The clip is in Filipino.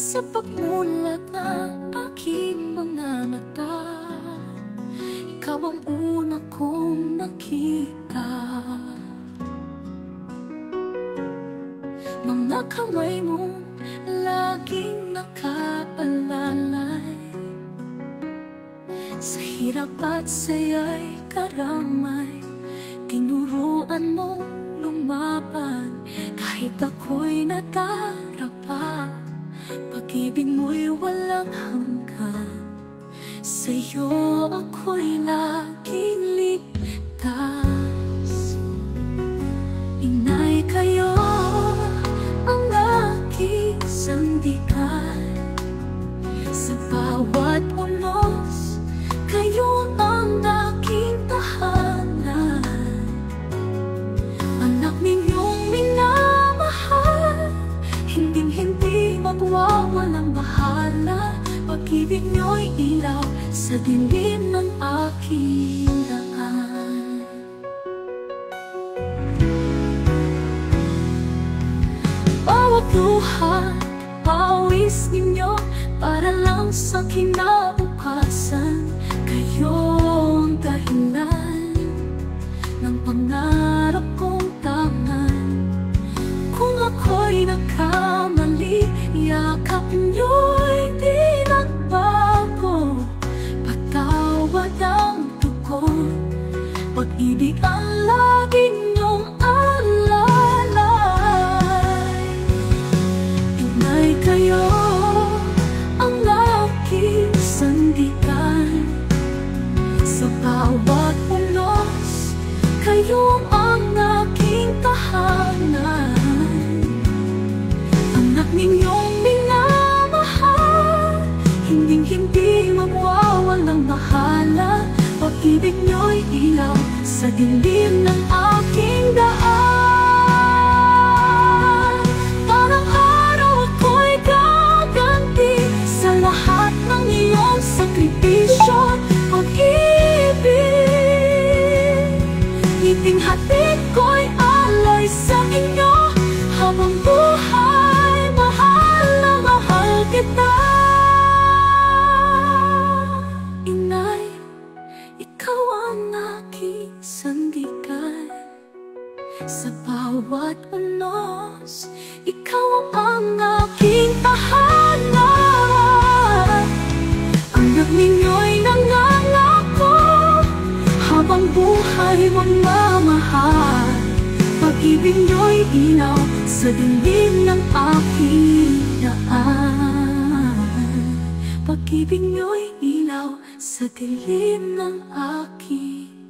Sa pagmulat ng aking mga mata, ikaw ang una kong nakita. Mga kamay mo laging nakaalalay, sa hirap at saya'y karamay. Tinuruan mo lumaban kahit ako'y nadarapa. Pag-ibig mo'y walang hanggan, sa'yo ako'y laging ligtas. Inay, kayo ang aking sandigan. Sa bawat unos, kayo ang aking tahanan. Anak ninyong minamahal, hinding-hindi magwawalang bahala. Pag-ibig nyo'y ilaw sa dilim ng aking daan. Bawat luha, pawis ninyo, para lang sa kinabukasan. Kayo ang dahilan ng pangarap kong tangan. Kung ako'y nagkamali, yakap nyo'y di nagbago. Patawad ang tugon, pag-ibig ang lagi nyong alalay. Inay, kayo ang aking sandigan. Sa bawat unos, kayo ang aking tahanan. Anak ninyong minamahal, hinding-hindi magwawalang bahala. Pag-ibig nyo'y ilaw sa dilim ng aking daan. Parang araw ako'y gaganti sa lahat ng iyong sakripisyo. Pag-ibig, ngiting-hatid ko'y alay sa inyo. Habang buhay, mahal na mahal kita. Inay, ikaw ang aking sandigan. Sa bawat unos, ikaw ang aking tahanan. Anak ninyo'y nangangako, habang buhay magmamahal. Pag-ibig nyo'y ilaw sa dilim ng aking daan. Pag-ibig nyo'y ilaw sa dilim ng aking